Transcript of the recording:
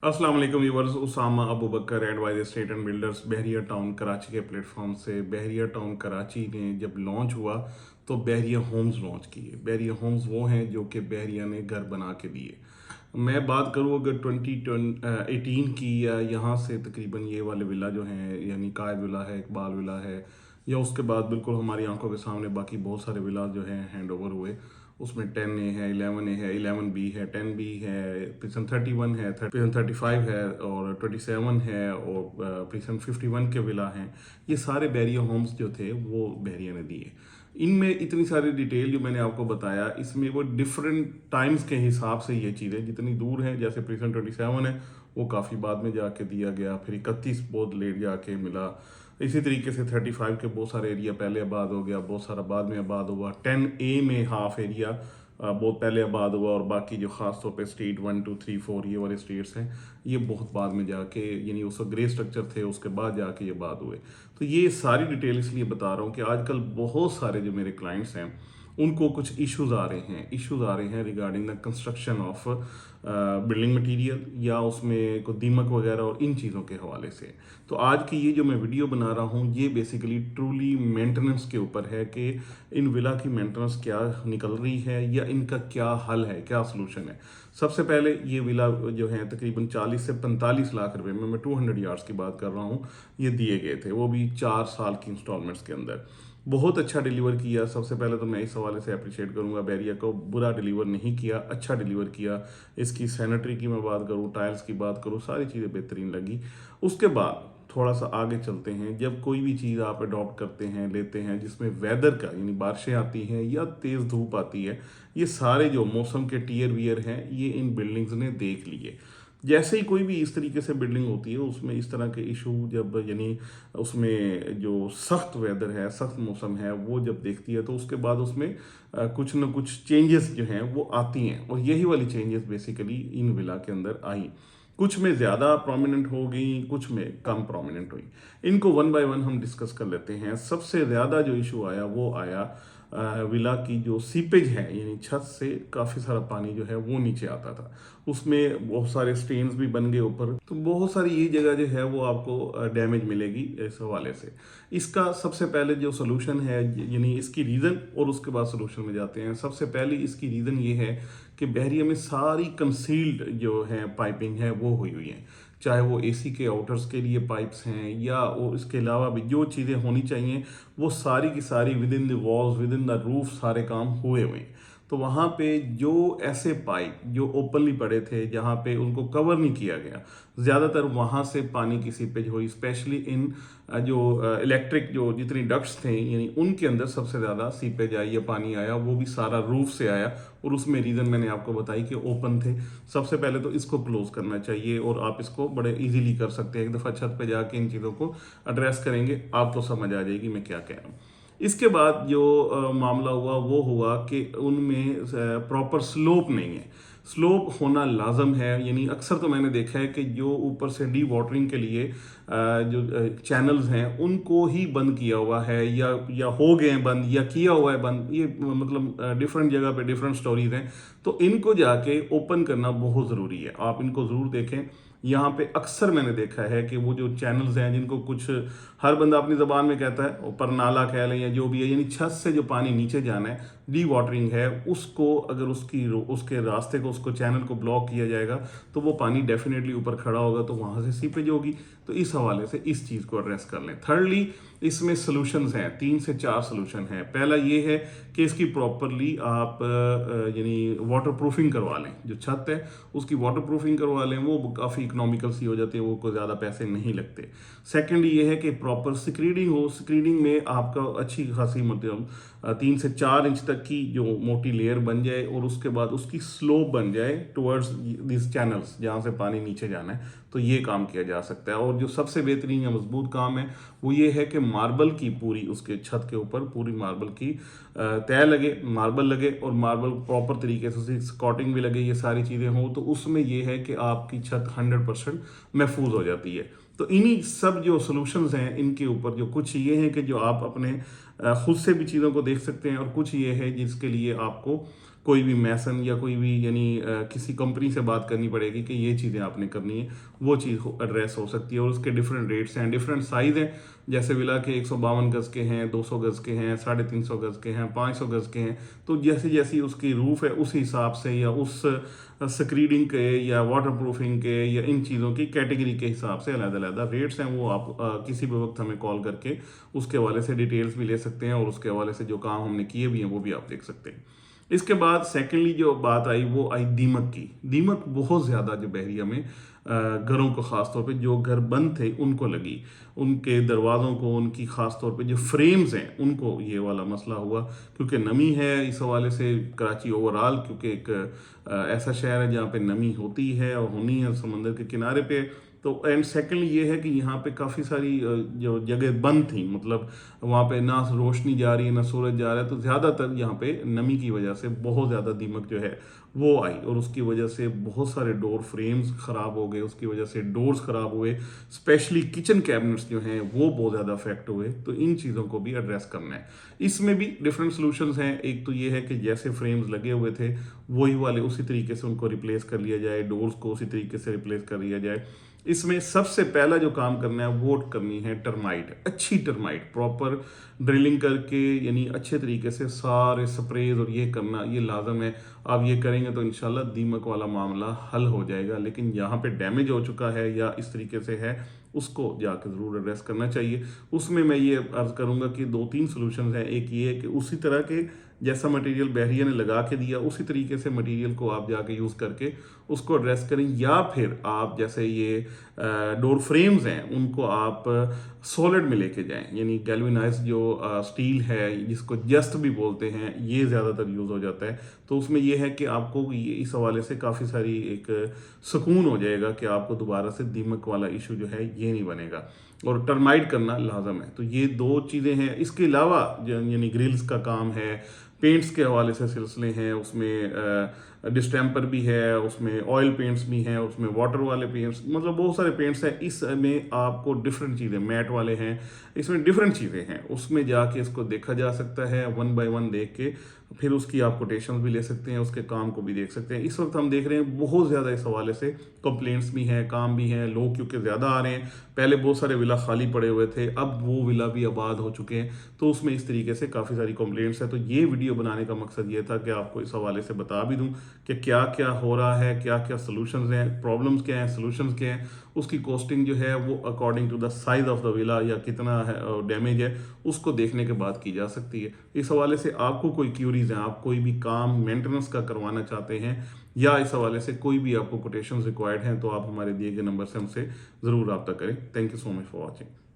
अस्सलाम वालेकुम viewers, Usama Abu Bakar and wise state and builders Bahria town Karachi के प्लेटफॉर्म से। बहरिया टाउन कराची ने जब लॉन्च हुआ तो बहरिया होम्स लॉन्च किए। बहरिया होम्स वो हैं जो कि बहरिया ने घर बना के दिए। मैं बात करूँ अगर 2018 की, या यहाँ से तकरीबन ये वाले विला जो हैं, यानी कायद विला है, इकबाल विला है, या उसके बाद बिल्कुल हमारी आंखों के सामने बाकी बहुत सारे विला जो हैं हैंड ओवर हुए। उसमें 10A है, 11A है, 11B है, 10B है, प्रिजन 31 है, प्रिजन 35 है, और 27 है, और प्रिजन 51 के विला हैं। ये सारे बैरिया होम्स जो थे वो बैरिया ने दिए। इनमें इतनी सारी डिटेल जो मैंने आपको बताया, इसमें वो डिफरेंट टाइम्स के हिसाब से ये चीज़ें जितनी दूर हैं, जैसे प्रिजन 27 है वो काफ़ी बाद में जाके दिया गया, फिर 31 बहुत लेट जाके मिला। इसी तरीके से 35 के बहुत सारे एरिया पहले आबाद हो गया, बहुत सारा बाद में आबाद हुआ। 10A में हाफ एरिया बहुत पहले आबाद हुआ, और बाकी जो ख़ास तौर पे स्टेट 1 2 3 4 ये वाले स्टेट्स हैं, ये बहुत बाद में जाके, यानी उस ग्रे स्ट्रक्चर थे उसके बाद जाके ये आबाद हुए। तो ये सारी डिटेल इसलिए बता रहा हूँ कि आजकल बहुत सारे जो मेरे क्लाइंट्स हैं उनको कुछ इश्यूज आ रहे हैं regarding the construction of building material, या उसमें कोई दीमक वगैरह और इन चीज़ों के हवाले से। तो आज की ये जो मैं वीडियो बना रहा हूँ ये बेसिकली ट्रूली मेंटेनेंस के ऊपर है कि इन विला की मेंटेनेंस क्या निकल रही है, या इनका क्या हल है, क्या सोल्यूशन है। सबसे पहले ये विला जो है तकरीबन 40 से 45 लाख रुपए में, मैं 200 यार्ड्स की बात कर रहा हूँ, ये दिए गए थे, वो भी 4 साल की इंस्टॉलमेंट्स के अंदर। बहुत अच्छा डिलीवर किया। सबसे पहले तो मैं इस हवाले से अप्रिशिएट करूंगा बैरिया को, बुरा डिलीवर नहीं किया, अच्छा डिलीवर किया। इसकी सैनिटरी की मैं बात करूं, टाइल्स की बात करूं, सारी चीज़ें बेहतरीन लगी। उसके बाद थोड़ा सा आगे चलते हैं। जब कोई भी चीज़ आप अडॉप्ट करते हैं, लेते हैं, जिसमें वेदर का, यानी बारिशें आती हैं या तेज़ धूप आती है, ये सारे जो मौसम के टियर वियर हैं ये इन बिल्डिंग्स ने देख लिए। जैसे ही कोई भी इस तरीके से बिल्डिंग होती है उसमें इस तरह के इशू जब, यानी उसमें जो सख्त वेदर है, सख्त मौसम है, वो जब देखती है तो उसके बाद उसमें कुछ ना कुछ चेंजेस जो हैं वो आती हैं, और यही वाली चेंजेस बेसिकली इन विला के अंदर आई। कुछ में ज़्यादा प्रोमिनेंट हो गई, कुछ में कम प्रोमिनेंट हुई। इनको वन बाय वन हम डिस्कस कर लेते हैं। सबसे ज़्यादा जो इशू आया वो आया विला की जो सीपेज है, यानी छत से काफ़ी सारा पानी जो है वो नीचे आता था, उसमें बहुत सारे स्टेन्स भी बन गए ऊपर। तो बहुत सारी ये जगह जो है वो आपको डैमेज मिलेगी इस हवाले से। इसका सबसे पहले जो सोल्यूशन है, यानी इसकी रीज़न, और उसके बाद सोल्यूशन में जाते हैं। सबसे पहले इसकी रीज़न ये है कि बहरिया में सारी कंसील्ड जो है पाइपिंग है वो हुई है, चाहे वो एसी के आउटर्स के लिए पाइप्स हैं, या वो इसके अलावा भी जो चीज़ें होनी चाहिए वो सारी की सारी with in the walls, with in the roof सारे काम हुए हुए हैं। तो वहाँ पे जो ऐसे पाइप जो ओपनली पड़े थे, जहाँ पे उनको कवर नहीं किया गया, ज़्यादातर वहाँ से पानी की सीपेज हुई। स्पेशली इन जो इलेक्ट्रिक जो जितनी डक्ट्स थे, यानी उनके अंदर सबसे ज़्यादा सीपेज आई या पानी आया, वो भी सारा रूफ से आया। और उसमें रीज़न मैंने आपको बताई कि ओपन थे। सबसे पहले तो इसको क्लोज करना चाहिए, और आप इसको बड़े इजीली कर सकते हैं। एक दफ़ा छत पे जाके इन चीज़ों को एड्रेस करेंगे आपको समझ आ जाएगी मैं क्या कह रहा हूँ। इसके बाद जो मामला हुआ वो हुआ कि उनमें प्रॉपर स्लोप नहीं है। स्लोप होना लाजम है, यानी अक्सर तो मैंने देखा है कि जो ऊपर से डी वाटरिंग के लिए जो चैनल्स हैं उनको ही बंद किया हुआ है, या हो गए हैं बंद, या किया हुआ है बंद। ये मतलब डिफरेंट जगह पे डिफरेंट स्टोरीज हैं। तो इनको जाके ओपन करना बहुत ज़रूरी है, आप इनको ज़रूर देखें। यहाँ पे अक्सर मैंने देखा है कि वो जो चैनल्स हैं, जिनको कुछ हर बंदा अपनी ज़बान में कहता है, ऊपर नाला कह लें या जो भी है, यानी छत से जो पानी नीचे जाना है, डी वाटरिंग है, उसको अगर उसके रास्ते को, उसको चैनल को ब्लॉक किया जाएगा तो वो पानी डेफिनेटली ऊपर खड़ा होगा, तो वहाँ से सीपेज होगी। तो इस हवाले से इस चीज़ को एड्रेस कर लें। थर्डली, इसमें सोल्यूशंस हैं, 3 से 4 सोल्यूशन हैं। पहला ये है कि इसकी प्रॉपरली आप यानी वाटर प्रूफिंग करवा लें। जो छत है उसकी वाटर प्रूफिंग करवा लें, वो काफ़ी इकोनॉमिकल सी हो जाती है, वो को ज़्यादा पैसे नहीं लगते। सेकंड ये है कि प्रॉपर स्क्रीडिंग हो। स्क्रीडिंग में आपका अच्छी खासी मतलब 3 से 4 इंच तक की जो मोटी लेयर बन जाए, और उसके बाद उसकी स्लोप बन जाए टुवर्ड्स दिस चैनल्स जहाँ से पानी नीचे जाना है, तो ये काम किया जा सकता है। और जो सबसे बेहतरीन या मजबूत काम है वो ये है कि मार्बल की पूरी, उसके छत के ऊपर पूरी मार्बल की तय लगे, मार्बल लगे, और मार्बल प्रॉपर तरीके से उसकी स्कॉटिंग भी लगे, ये सारी चीज़ें हों। तो उसमें ये है कि आपकी छत 100% महफूज हो जाती है। तो इन्हीं सब जो सॉल्यूशंस हैं इनके ऊपर, जो कुछ ये हैं कि जो आप अपने खुद से भी चीज़ों को देख सकते हैं, और कुछ ये है जिसके लिए आपको कोई भी मैसन या कोई भी यानी किसी कंपनी से बात करनी पड़ेगी कि ये चीज़ें आपने करनी है, वो चीज़ एड्रेस हो सकती है। और उसके डिफरेंट रेट्स हैं, डिफरेंट साइज़ हैं, जैसे विला के 152 गज़ के हैं, 200 गज़ के हैं, 350 गज़ के हैं, 500 गज़ के हैं। तो जैसी जैसी उसकी रूफ है उस हिसाब से, या उस स्क्रीडिंग के या वाटर प्रूफिंग के या इन चीज़ों की कैटेगरी के हिसाब से अलग-अलग रेट्स हैं। वो आप किसी भी वक्त हमें कॉल करके उसके हवाले से डिटेल्स भी ले सकते हैं, और उसके हवाले से जो काम हमने किए भी हैं वो भी आप देख सकते हैं। इसके बाद सेकेंडली जो बात आई वो आई दीमक की। दीमक बहुत ज़्यादा जो बहरिया में घरों को ख़ास तौर पे जो घर बंद थे उनको लगी, उनके दरवाज़ों को, उनकी ख़ास तौर पे जो फ्रेम्स हैं उनको ये वाला मसला हुआ, क्योंकि नमी है इस हवाले से। कराची ओवरऑल क्योंकि एक ऐसा शहर है जहाँ पे नमी होती है और होनी है समंदर के किनारे पे। तो एंड सेकंडली ये है कि यहाँ पे काफ़ी सारी जो जगह बंद थी, मतलब वहाँ पे ना रोशनी जा रही है ना सूरज जा रहा है, तो ज़्यादातर यहाँ पे नमी की वजह से बहुत ज़्यादा दीमक जो है वो आई, और उसकी वजह से बहुत सारे डोर फ्रेम्स ख़राब हो गए, उसकी वजह से डोर्स ख़राब हुए, स्पेशली किचन कैबिनेट्स जो हैं वो बहुत ज़्यादा अफेक्ट हुए। तो इन चीज़ों को भी एड्रेस करना है। इसमें भी डिफरेंट सॉल्यूशंस हैं। एक तो ये है कि जैसे फ्रेम्स लगे हुए थे वही वाले उसी तरीके से उनको रिप्लेस कर लिया जाए, डोर्स को उसी तरीके से रिप्लेस कर लिया जाए। इसमें सबसे पहला जो काम करना है वो करनी है टर्माइट, अच्छी टर्माइट प्रॉपर ड्रिलिंग करके, यानी अच्छे तरीके से सारे स्प्रेज और ये करना ये लाजम है। आप ये करेंगे तो इंशाल्लाह दीमक वाला मामला हल हो जाएगा। लेकिन यहाँ पे डैमेज हो चुका है या इस तरीके से है, उसको जाकर ज़रूर एड्रेस करना चाहिए। उसमें मैं ये अर्ज़ करूँगा कि 2-3 सॉल्यूशंस हैं। एक ये है कि उसी तरह के जैसा मटेरियल बहरिया ने लगा के दिया उसी तरीके से मटेरियल को आप जाके यूज़ करके उसको एड्रेस करें, या फिर आप जैसे ये डोर फ्रेम्स हैं उनको आप सॉलिड में लेके जाएं, यानी गैल्वेनाइज्ड जो स्टील है जिसको जस्ट भी बोलते हैं, ये ज़्यादातर यूज़ हो जाता है। तो उसमें ये है कि आपको ये इस हवाले से काफ़ी सारी एक सुकून हो जाएगा कि आपको दोबारा से दीमक वाला इशू जो है ये नहीं बनेगा, और टर्माइट करना लाजम है। तो ये 2 चीज़ें हैं। इसके अलावा यानी ग्रिल्स का काम है, पेंट्स के हवाले से सिलसिले हैं, उसमें डिस्टेम्पर भी है, उसमें ऑयल पेंट्स भी हैं, उसमें वाटर वाले पेंट्स, मतलब बहुत सारे पेंट्स हैं। इसमें आपको डिफरेंट चीज़ें, मैट वाले हैं, इसमें डिफरेंट चीज़ें हैं। उसमें जाके इसको देखा जा सकता है, 1 बाय 1 देख के फिर उसकी आप कोटेशंस भी ले सकते हैं, उसके काम को भी देख सकते हैं। इस वक्त हम देख रहे हैं बहुत ज़्यादा इस हवाले से कंप्लेंट्स भी हैं, काम भी हैं, लोग क्योंकि ज़्यादा आ रहे हैं। पहले बहुत सारे विला खाली पड़े हुए थे, अब वो विला भी आबाद हो चुके हैं, तो उसमें इस तरीके से काफ़ी सारी कंप्लेंट्स हैं। तो ये वीडियो बनाने का मकसद ये था कि आपको इस हवाले से बता भी दूं कि क्या क्या हो रहा है, क्या क्या सोल्यूशंस हैं, प्रॉब्लम्स क्या हैं, सोल्यूशंस क्या हैं। उसकी कॉस्टिंग जो है वो according to the size of the villa या कितना है डैमेज है उसको देखने के बाद की जा सकती है। इस हवाले से आपको कोई क्यूरीज हैं, आप कोई भी काम मेंटेनेंस का करवाना चाहते हैं, या इस हवाले से कोई भी आपको कोटेशंस रिक्वायर्ड हैं, तो आप हमारे दिए गए नंबर से हमसे ज़रूर रब्ता करें। Thank you so much for watching.